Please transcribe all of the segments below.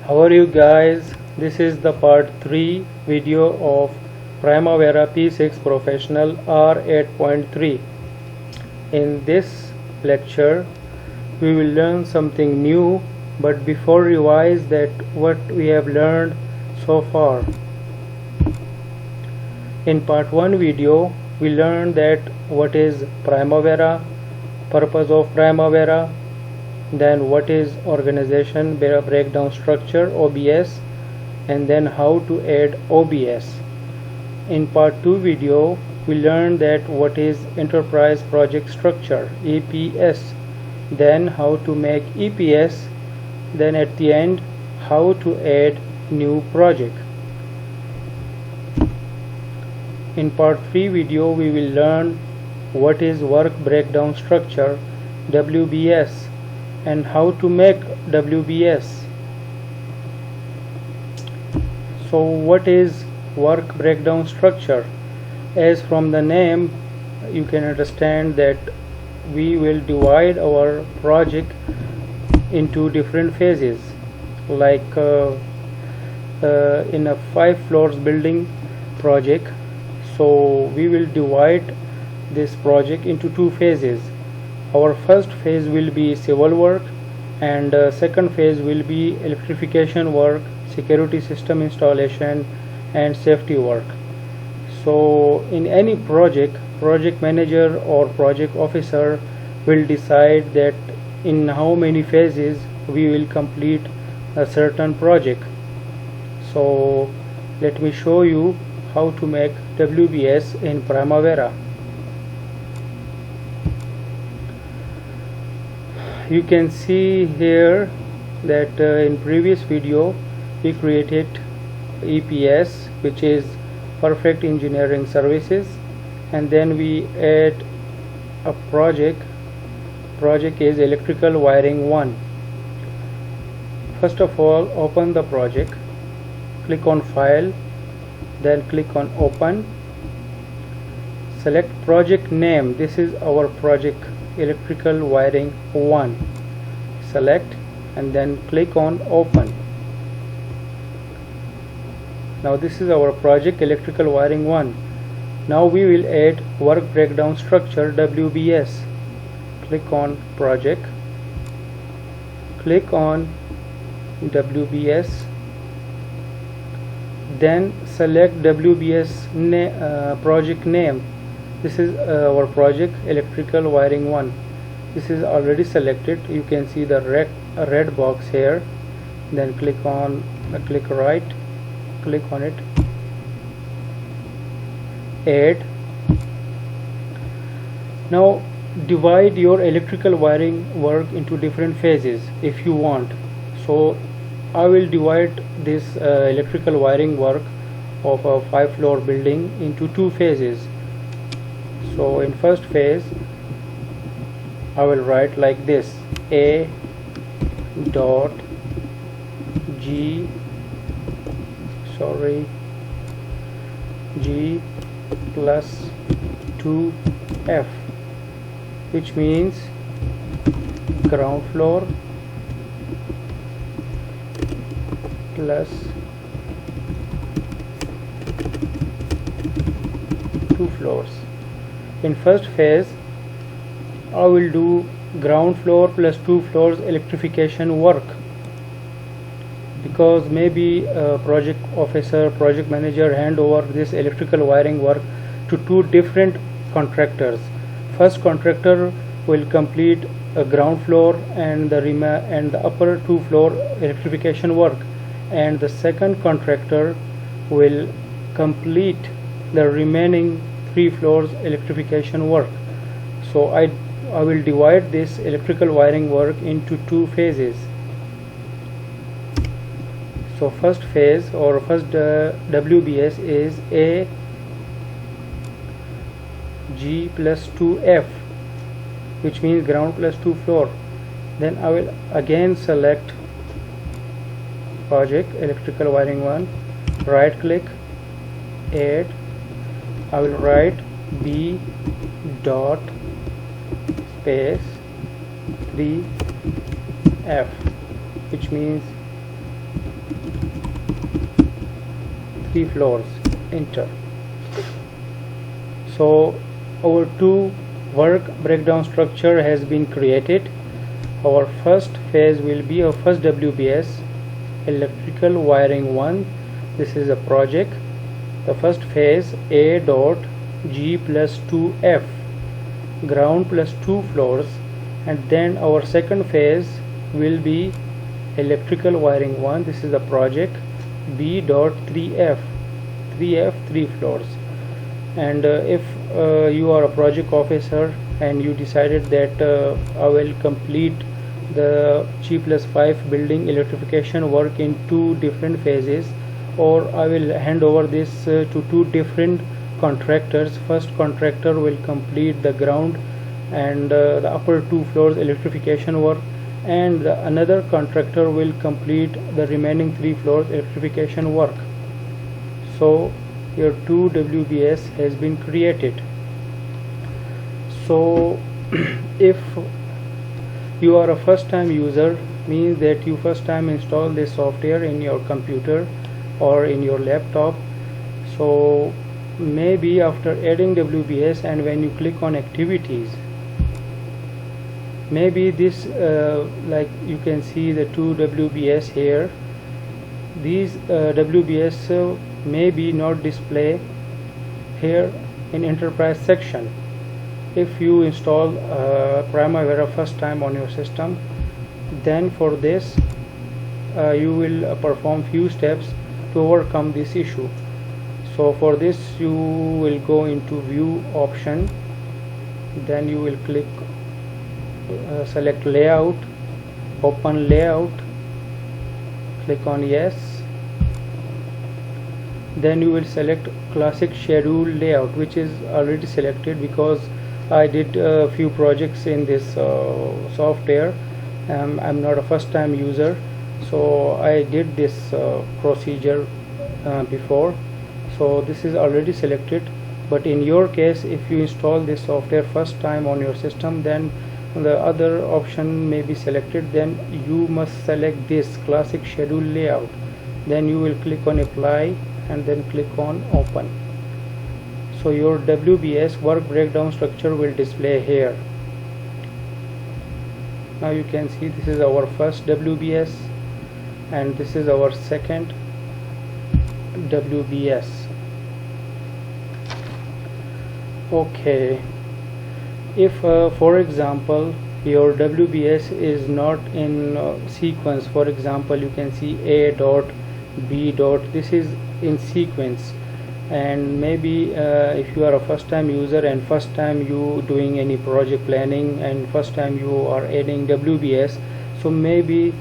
How are you guys? This is the part 3 video of Primavera P6 Professional R8.3. In this lecture we will learn something new, but before revise that what we have learned so far. In part 1 video we learned that what is Primavera, purpose of Primavera, then what is organization breakdown structure OBS, and then how to add OBS. In part 2 video we learned that what is enterprise project structure EPS, then how to make EPS, then at the end how to add new project. In part 3 video we will learn what is work breakdown structure WBS and how to make WBS. So what is work breakdown structure? As from the name you can understand that we will divide our project into different phases, like in a 5 floors building project. So we will divide this project into 2 phases. Our first phase will be civil work, and second phase will be electrification work, security system installation, and safety work. So in any project manager or project officer will decide that in how many phases we will complete a certain project. So let me show you how to make WBS in Primavera. You can see here that in previous video we created EPS, which is Perfect Engineering Services, and then we add a project is electrical wiring 1. First of all, open the project, click on file, then click on open, select project name. This is our project electrical wiring 1. Select and then click on open. Now this is our project electrical wiring 1. Now we will add work breakdown structure WBS. Click on project, click on WBS, then select WBS project name. This is our project electrical wiring 1. This is already selected. You can see the red box here. Then click right, click on it, add. Now divide your electrical wiring work into different phases if you want. So I will divide this electrical wiring work of a 5 floor building into 2 phases. So in first phase I will write like this: A dot G plus 2F, which means ground floor plus 2 floors. In first phase I will do ground floor plus 2 floors electrification work, because maybe project officer, project manager hand over this electrical wiring work to 2 different contractors. First contractor will complete a ground floor and the upper 2 floor electrification work, and the second contractor will complete the remaining 3 floors electrification work. So I will divide this electrical wiring work into 2 phases. So first phase or first WBS is A G plus 2F, which means ground plus 2 floor. Then I will again select project electrical wiring 1, right click, add. I will write B dot space 3F, which means 3 floors, enter. So our two work breakdown structure has been created. Our first phase will be our first WBS, electrical wiring 1. This is a project. The first phase, A dot G plus 2F, ground plus 2 floors, and then our second phase will be electrical wiring 1. This is the project, B dot 3F, 3 floors. And if you are a project officer and you decided that I will complete the G plus 5 building electrification work in 2 different phases, or I will hand over this to 2 different contractors. First contractor will complete the ground and the upper 2 floors electrification work, and another contractor will complete the remaining 3 floors electrification work. So your 2 WBS has been created. So if you are a first time user, means that you first time install this software in your computer or in your laptop. So maybe after adding WBS and when you click on activities, maybe this like you can see the 2 WBS here. These WBS maybe not display here in enterprise section. If you install Primavera first time on your system, then for this you will perform few steps to overcome this issue. So for this you will go into view option, then you will click select layout, open layout, click on yes, then you will select classic schedule layout, which is already selected because I did a few projects in this software. I'm not a first time user, so I did this procedure before, so this is already selected. But in your case, if you install this software first time on your system, then the other option may be selected. Then you must select this classic schedule layout, then you will click on apply and then click on open. So your WBS work breakdown structure will display here. Now you can see this is our first WBS and this is our second WBS. Okay, if for example your WBS is not in sequence, for example you can see A dot B dot, this is in sequence, and maybe if you are a first time user and first time you doing any project planning and first time you are adding WBS, so maybe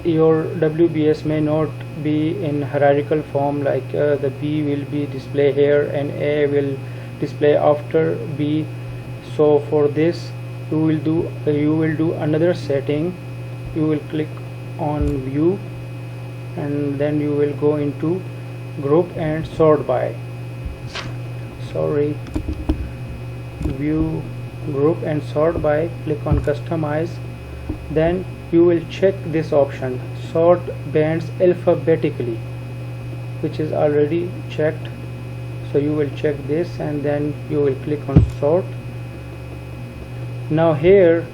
your WBS may not be in hierarchical form, like the B will be display here and A will display after B. So for this you will do another setting. You will click on view and then you will go into group and sort by, view, group and sort by, click on customize, then you will check this option, sort bands alphabetically, which is already checked. So you will check this and then you will click on sort. Now here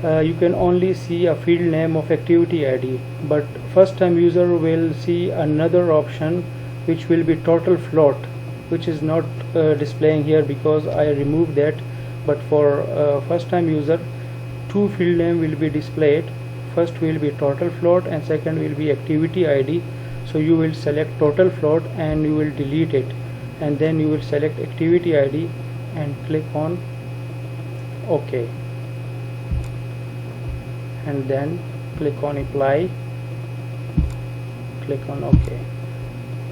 you can only see a field name of activity ID, but first time user will see another option which will be total float, which is not displaying here because I removed that. But for first time user, 2 field name will be displayed. First will be total float and second will be activity ID. So you will select total float and you will delete it, and then you will select activity ID and click on OK, and then click on apply, click on OK.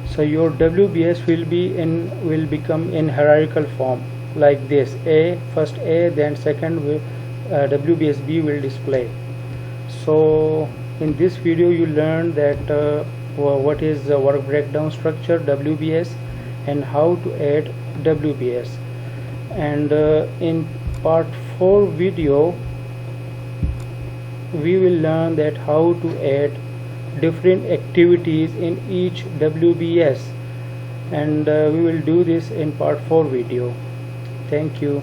So your WBS will become in hierarchical form like this: A, first A, then second WBS B will display. So in this video you learned that what is the work breakdown structure WBS and how to add WBS, and in part 4 video we will learn that how to add different activities in each WBS, and we will do this in part 4 video. Thank you.